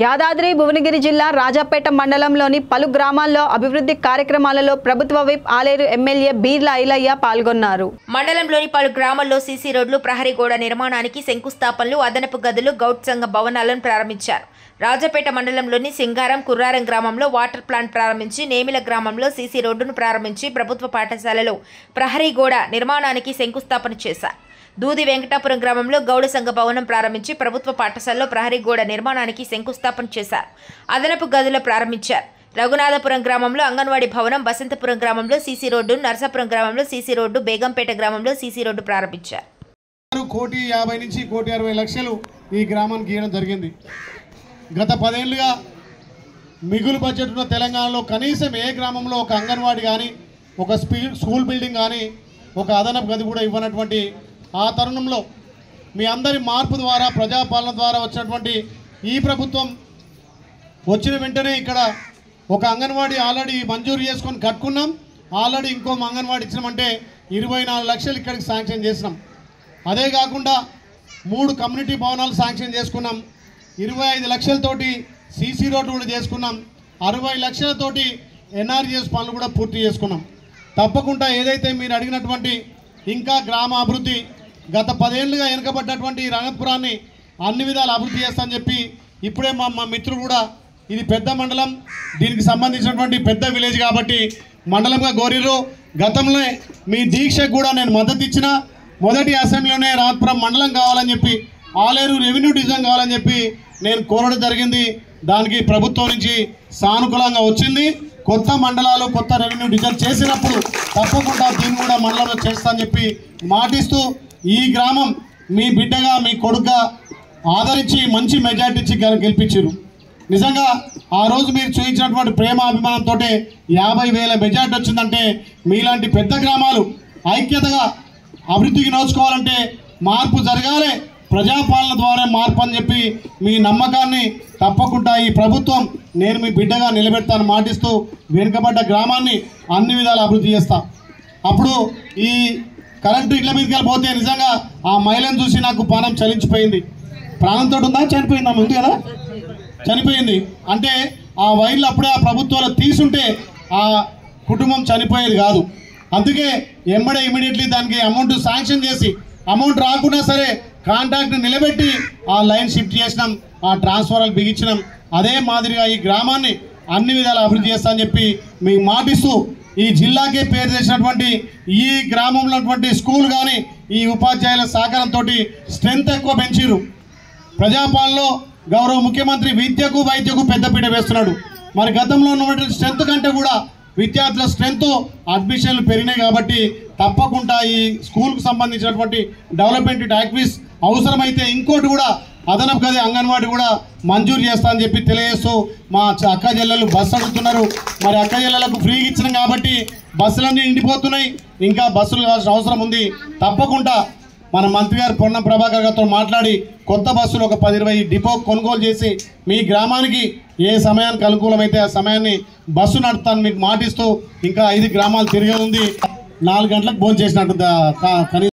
యాదాద్రి భువనగిరి జిల్లా రాజాపేట మండలంలోని పలు గ్రామాల్లో అభివృద్ధి కార్యక్రమాలలో ప్రభుత్వ విప్ ఆలేరు ఎమ్మెల్యే బీర్ల ఐలయ్య పాల్గొన్నారు. మండలంలోని పలు గ్రామాల్లో సీసీ రోడ్లు, ప్రహరీ గోడ నిర్మాణానికి శంకుస్థాపనలు, అదనపు గదులు, గౌట్ సంఘ భవనాలను ప్రారంభించారు. రాజాపేట మండలంలోని సింగారం, కుర్రారం గ్రామంలో వాటర్ ప్లాంట్ ప్రారంభించి, నేమిల గ్రామంలో సీసీ రోడ్డును ప్రారంభించి ప్రభుత్వ పాఠశాలలో ప్రహరీ గోడ నిర్మాణానికి శంకుస్థాపన చేశారు. దూది వెంకటాపురం గ్రామంలో గౌడ సంఘ భవనం ప్రారంభించి ప్రభుత్వ పాఠశాలలో ప్రహరీ గోడ నిర్మాణానికి శంకుస్థాపన చేశారు. అదనపు గదులు ప్రారంభించారు. రఘునాథపురం గ్రామంలో అంగన్వాడీ భవనం, బసంతపురం గ్రామంలో సీసీ రోడ్డు, నర్సాపురం గ్రామంలో సీసీ రోడ్డు, బేగంపేట గ్రామంలో సీసీ రోడ్డు ప్రారంభించారు. 1,50,000 నుంచి 1,60,00,000 ఈ గ్రామానికి ఇవ్వడం జరిగింది. గత 10 ఏళ్లుగా మిగులు బడ్జెట్ ఉన్న తెలంగాణలో కనీసం ఏ గ్రామంలో ఒక అంగన్వాడీ కానీ, ఒక స్కూల్ బిల్డింగ్ కానీ, ఒక అదనపు గది కూడా ఇవ్వనటువంటి ఆ తరుణంలో మీ అందరి మార్పు ద్వారా, ప్రజాపాలన ద్వారా వచ్చినటువంటి ఈ ప్రభుత్వం వచ్చిన వెంటనే ఇక్కడ ఒక అంగన్వాడీ ఆల్రెడీ మంజూరు చేసుకొని కట్టుకున్నాం. ఆల్రెడీ ఇంకో అంగన్వాడీ ఇచ్చినామంటే 24 లక్షలు ఇక్కడికి శాంక్షన్ చేసినాం. అదే కాకుండా 3 కమ్యూనిటీ భవనాలు శాంక్షన్ చేసుకున్నాం. 25 లక్షలతోటి సీసీ రోడ్లు కూడా చేసుకున్నాం. 60 లక్షలతోటి ఎన్ఆర్జీఎస్ పనులు కూడా పూర్తి చేసుకున్నాం. తప్పకుండా ఏదైతే మీరు అడిగినటువంటి ఇంకా గ్రామ అభివృద్ధి, గత 10 ఏళ్ళుగా వెనుకబడ్డటువంటి రంగపురాన్ని అన్ని విధాలు అభివృద్ధి చేస్తామని చెప్పి ఇప్పుడే మా మిత్రులు కూడా, ఇది పెద్ద మండలం, దీనికి సంబంధించినటువంటి పెద్ద విలేజ్ కాబట్టి మండలంగా కోరిర్రు. గతంలో మీ దీక్షకు కూడా నేను మద్దతు ఇచ్చిన. మొదటి అసెంబ్లీలోనే రాజపురం మండలం కావాలని చెప్పి, ఆలేరు రెవెన్యూ డివిజన్ కావాలని చెప్పి నేను కోరడం జరిగింది. దానికి ప్రభుత్వం నుంచి సానుకూలంగా వచ్చింది. కొత్త మండలాలు, కొత్త రెవెన్యూ డివిజన్ చేసినప్పుడు తప్పకుండా దీన్ని కూడా మండలంలో చేస్తానని చెప్పి మాటిస్తూ, ఈ గ్రామం మీ బిడ్డగా, మీ కొడుకుగా ఆదరించి మంచి మెజార్టీ ఇచ్చి గెలిపించారు. నిజంగా ఆ రోజు మీరు చూపించినటువంటి ప్రేమ అభిమానంతో 50,000 మెజార్టీ వచ్చిందంటే, మీలాంటి పెద్ద గ్రామాలు ఐక్యతగా అభివృద్ధికి నోచుకోవాలంటే మార్పు జరగాలి, ప్రజాపాలన ద్వారా మార్పు అని చెప్పి మీ నమ్మకాన్ని తప్పకుండా ఈ ప్రభుత్వం నేను మీ బిడ్డగా నిలబెడతాను మాటిస్తూ, వెనుకబడ్డ గ్రామాన్ని అన్ని విధాలు అభివృద్ధి చేస్తా. అప్పుడు ఈ కరెంటు ఇళ్ల మీదకి వెళ్ళిపోతే నిజంగా ఆ మహిళను చూసి నాకు ప్రాణం చలించిపోయింది. ప్రాణంతో ఉందా, చనిపోయిందా? ముందు కదా చనిపోయింది. అంటే ఆ వైర్లు అప్పుడే ఆ ప్రభుత్వాలు తీసుంటే ఆ కుటుంబం చనిపోయేది కాదు. అందుకే ఇమీడియట్లీ దానికి అమౌంట్ శాంక్షన్ చేసి, అమౌంట్ రాకున్నా సరే కాంట్రాక్ట్ నిలబెట్టి ఆ లైన్ షిఫ్ట్ చేసినాం, ఆ ట్రాన్స్ఫార్మర్లు బిగించినాం. అదే మాదిరిగా ఈ గ్రామాన్ని అన్ని విధాలు అభివృద్ధి చేస్తా అని చెప్పి మీకు మాటిస్తూ, ఈ జిల్లాకే పేరు చేసినటువంటి ఈ గ్రామంలో ఉన్నటువంటి స్కూల్ కానీ ఈ ఉపాధ్యాయుల సహకారంతో స్ట్రెంత్ ఎక్కువ పెంచారు. ప్రజాపాలనలో గౌరవ ముఖ్యమంత్రి విద్యకు, వైద్యకు పెద్దపీట వేస్తున్నాడు. మరి గతంలో ఉన్నటువంటి స్ట్రెంత్ కంటే కూడా విద్యార్థుల స్ట్రెంత్, అడ్మిషన్లు పెరిగినాయి. కాబట్టి తప్పకుండా ఈ స్కూల్కు సంబంధించినటువంటి డెవలప్మెంట్ యాక్టివిటీస్ అవసరమైతే ఇంకోటి కూడా అదనపు గది అంగన్వాడీ కూడా మంజూరు చేస్తా అని చెప్పి తెలియజేస్తూ, మా అక్క చెల్లెలు బస్సు అడుగుతున్నారు. మరి అక్క చెల్లెలకు ఫ్రీగా ఇచ్చినాం కాబట్టి బస్సులన్నీ నిండిపోతున్నాయి. ఇంకా బస్సులు కావాల్సిన అవసరం ఉంది. తప్పకుండా మన మంత్రి గారు పొన్నం ప్రభాకర్ గారితో మాట్లాడి కొత్త బస్సులు ఒక 10-20 డిపో కొనుగోలు చేసి మీ గ్రామానికి ఏ సమయానికి అనుకూలమైతే ఆ సమయాన్ని బస్సు నడుపుతాను మీకు మాటిస్తూ, ఇంకా 5 గ్రామాలు తిరిగే ఉంది. 4 గంటలకు భోజనం చేసినట్టు